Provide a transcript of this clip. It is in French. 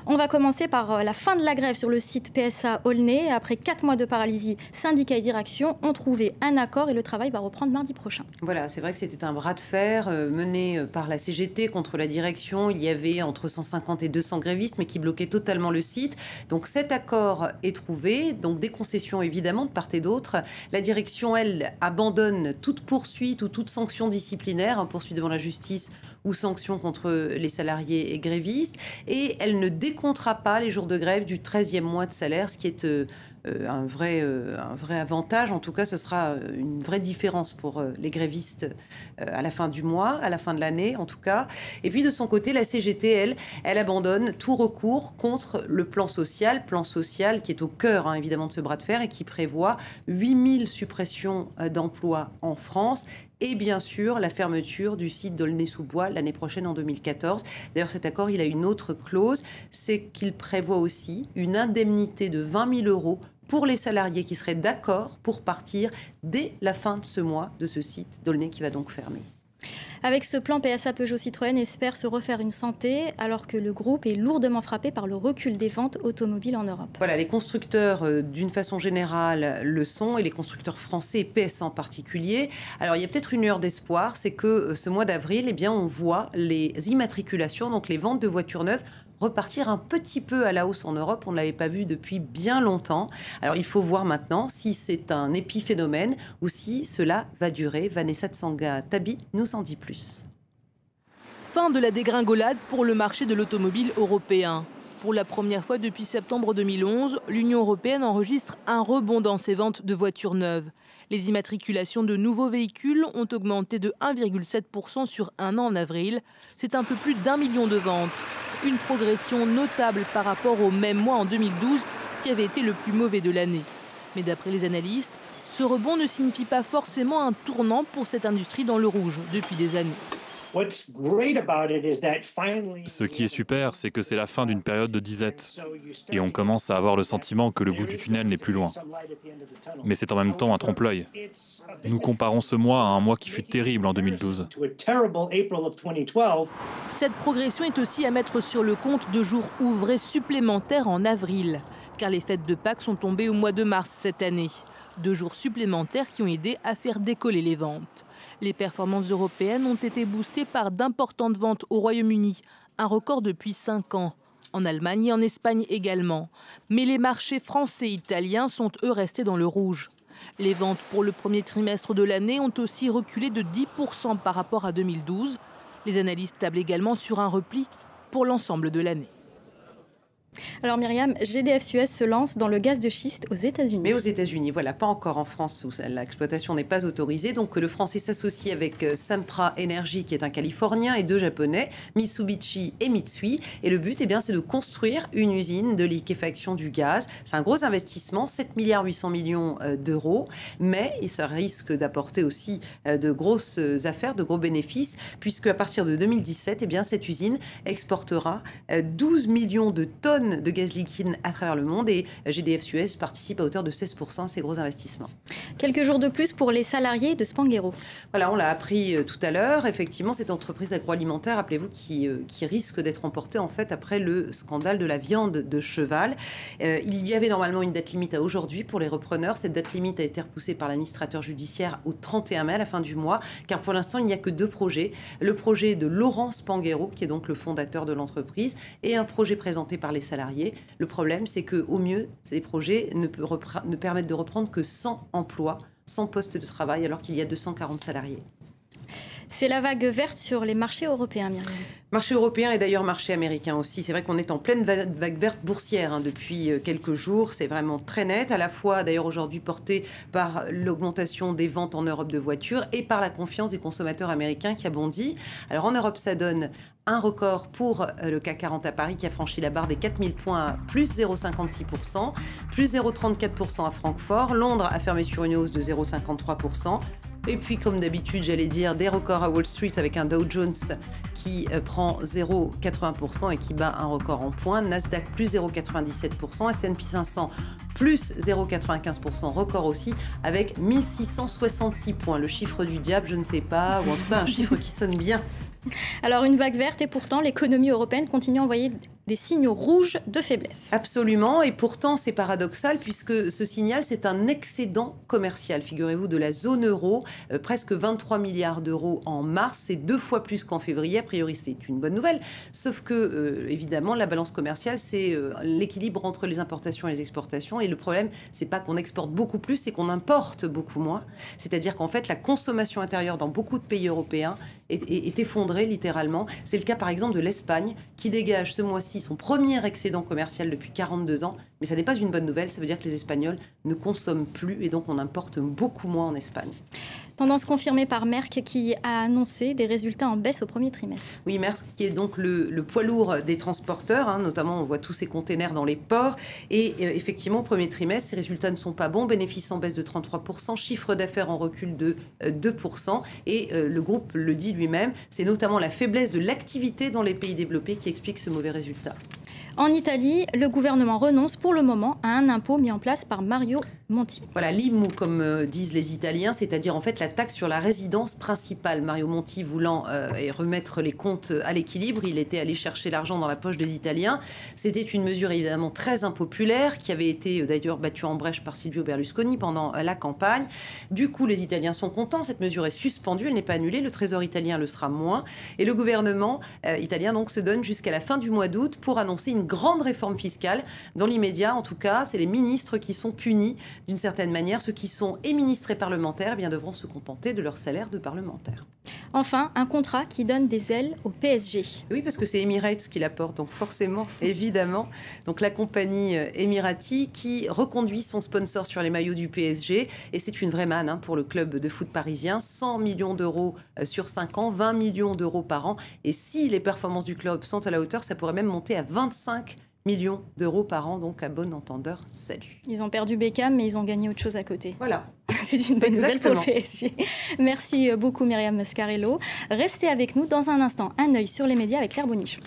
On va commencer par la fin de la grève sur le site PSA Aulnay. Après 4 mois de paralysie, syndicats et direction ont trouvé un accord et le travail va reprendre mardi prochain. Voilà, c'est vrai que c'était un bras de fer mené par la CGT contre la direction. Il y avait entre 150 et 200 grévistes, mais qui bloquaient totalement le site. Donc cet accord est trouvé, donc des concessions évidemment de part et d'autre. La direction, elle, abandonne toute poursuite ou toute sanction disciplinaire, poursuite devant la justice ou sanction contre les salariés et grévistes. Et elle ne décomptera pas les jours de grève du 13e mois de salaire, ce qui est un vrai avantage. En tout cas, ce sera une vraie différence pour les grévistes à la fin du mois, à la fin de l'année en tout cas. Et puis de son côté, la CGT, elle abandonne tout recours contre le plan social qui est au cœur évidemment de ce bras de fer et qui prévoit 8000 suppressions d'emplois en France. Et bien sûr, la fermeture du site d'Aulnay-sous-Bois l'année prochaine en 2014. D'ailleurs, cet accord, il a une autre clause, c'est qu'il prévoit aussi une indemnité de 20 000 € pour les salariés qui seraient d'accord pour partir dès la fin de ce mois de ce site d'Aulnay qui va donc fermer. Avec ce plan, PSA Peugeot Citroën espère se refaire une santé alors que le groupe est lourdement frappé par le recul des ventes automobiles en Europe. Voilà, les constructeurs d'une façon générale le sont et les constructeurs français et PSA en particulier. Alors il y a peut-être une lueur d'espoir, c'est que ce mois d'avril, eh bien, on voit les immatriculations, donc les ventes de voitures neuves, repartir un petit peu à la hausse en Europe. On ne l'avait pas vu depuis bien longtemps. Alors, il faut voir maintenant si c'est un épiphénomène ou si cela va durer. Vanessa Tsanga-Tabi nous en dit plus. Fin de la dégringolade pour le marché de l'automobile européen. Pour la première fois depuis septembre 2011, l'Union européenne enregistre un rebond dans ses ventes de voitures neuves. Les immatriculations de nouveaux véhicules ont augmenté de 1,7% sur un an en avril. C'est un peu plus d'1 million de ventes. Une progression notable par rapport au même mois en 2012, qui avait été le plus mauvais de l'année. Mais d'après les analystes, ce rebond ne signifie pas forcément un tournant pour cette industrie dans le rouge depuis des années. Ce qui est super, c'est que c'est la fin d'une période de disette. Et on commence à avoir le sentiment que le bout du tunnel n'est plus loin. Mais c'est en même temps un trompe-l'œil. Nous comparons ce mois à un mois qui fut terrible en 2012. Cette progression est aussi à mettre sur le compte de jours ouvrés supplémentaires en avril. Car les fêtes de Pâques sont tombées au mois de mars cette année. 2 jours supplémentaires qui ont aidé à faire décoller les ventes. Les performances européennes ont été boostées par d'importantes ventes au Royaume-Uni, un record depuis 5 ans. En Allemagne et en Espagne également. Mais les marchés français et italiens sont eux restés dans le rouge. Les ventes pour le premier trimestre de l'année ont aussi reculé de 10% par rapport à 2012. Les analystes tablent également sur un repli pour l'ensemble de l'année. Alors Myriam, GDF Suez se lance dans le gaz de schiste aux États-Unis. Mais aux États-Unis, voilà, pas encore en France où l'exploitation n'est pas autorisée. Donc le Français s'associe avec Sempra Energy qui est un Californien et 2 Japonais, Mitsubishi et Mitsui. Et le but, eh bien, c'est de construire une usine de liquéfaction du gaz. C'est un gros investissement, 7,8 milliards d'euros. Mais ça risque d'apporter aussi de grosses affaires, de gros bénéfices, puisque à partir de 2017, eh bien, cette usine exportera 12 millions de tonnes de gaz liquide à travers le monde et GDF Suez participe à hauteur de 16% à ces gros investissements. Quelques jours de plus pour les salariés de Spanghero. Voilà, on l'a appris tout à l'heure. Effectivement, cette entreprise agroalimentaire, rappelez-vous, qui risque d'être emportée en fait après le scandale de la viande de cheval. Il y avait normalement une date limite à aujourd'hui pour les repreneurs. Cette date limite a été repoussée par l'administrateur judiciaire au 31 mai, à la fin du mois, car pour l'instant, il n'y a que 2 projets. Le projet de Laurent Spanghero, qui est donc le fondateur de l'entreprise, et un projet présenté par les salariés. Le problème, c'est qu'au mieux, ces projets ne permettent de reprendre que 100 emplois, 100 postes de travail, alors qu'il y a 240 salariés. C'est la vague verte sur les marchés européens, Myriam. Marché européen et d'ailleurs marché américain aussi. C'est vrai qu'on est en pleine vague verte boursière depuis quelques jours. C'est vraiment très net, à la fois d'ailleurs aujourd'hui porté par l'augmentation des ventes en Europe de voitures et par la confiance des consommateurs américains qui a bondi. Alors en Europe, ça donne un record pour le CAC 40 à Paris qui a franchi la barre des 4000 points, plus 0,56%, plus 0,34% à Francfort. Londres a fermé sur une hausse de 0,53%. Et puis, comme d'habitude, j'allais dire des records à Wall Street avec un Dow Jones qui prend 0,80% et qui bat un record en points. Nasdaq plus 0,97%, S&P 500 plus 0,95%, record aussi avec 1666 points. Le chiffre du diable, je ne sais pas, ou en tout cas un chiffre qui sonne bien. Alors une vague verte et pourtant l'économie européenne continue à envoyer des signaux rouges de faiblesse. Absolument, et pourtant c'est paradoxal puisque ce signal, c'est un excédent commercial, figurez-vous, de la zone euro, presque 23 milliards d'euros en mars, c'est 2 fois plus qu'en février, a priori c'est une bonne nouvelle, sauf que évidemment la balance commerciale c'est l'équilibre entre les importations et les exportations, et le problème c'est pas qu'on exporte beaucoup plus, c'est qu'on importe beaucoup moins, c'est-à-dire qu'en fait la consommation intérieure dans beaucoup de pays européens est effondrée littéralement. C'est le cas par exemple de l'Espagne qui dégage ce mois-ci son premier excédent commercial depuis 42 ans, mais ça n'est pas une bonne nouvelle, ça veut dire que les Espagnols ne consomment plus et donc on importe beaucoup moins en Espagne. Tendance confirmée par Maersk qui a annoncé des résultats en baisse au premier trimestre. Oui, Maersk qui est donc le poids lourd des transporteurs, notamment on voit tous ces containers dans les ports. Et effectivement, au premier trimestre, ces résultats ne sont pas bons, bénéfices en baisse de 33%, chiffre d'affaires en recul de 2%. Et le groupe le dit lui-même, c'est notamment la faiblesse de l'activité dans les pays développés qui explique ce mauvais résultat. En Italie, le gouvernement renonce pour le moment à un impôt mis en place par Mario Monti. Voilà, l'IMU, comme disent les Italiens, c'est-à-dire en fait la taxe sur la résidence principale. Mario Monti voulant remettre les comptes à l'équilibre, il était allé chercher l'argent dans la poche des Italiens. C'était une mesure évidemment très impopulaire qui avait été d'ailleurs battue en brèche par Silvio Berlusconi pendant la campagne. Du coup, les Italiens sont contents, cette mesure est suspendue, elle n'est pas annulée, le Trésor italien le sera moins. Et le gouvernement italien donc se donne jusqu'à la fin du mois d'août pour annoncer une grande réforme fiscale. Dans l'immédiat, en tout cas, c'est les ministres qui sont punis d'une certaine manière. Ceux qui sont ministres et parlementaires eh bien, devront se contenter de leur salaire de parlementaire. Enfin, un contrat qui donne des ailes au PSG. Oui, parce que c'est Emirates qui l'apporte, donc forcément, évidemment. Donc la compagnie Emirati qui reconduit son sponsor sur les maillots du PSG. Et c'est une vraie manne pour le club de foot parisien. 100 millions d'euros sur 5 ans, 20 millions d'euros par an. Et si les performances du club sont à la hauteur, ça pourrait même monter à 25 millions d'euros par an, donc à bon entendeur, salut. Ils ont perdu Beckham, mais ils ont gagné autre chose à côté. Voilà. C'est une bonne nouvelle pour le PSG. Merci beaucoup Myriam Mascarello. Restez avec nous dans un instant. Un œil sur les médias avec Claire Bonichon.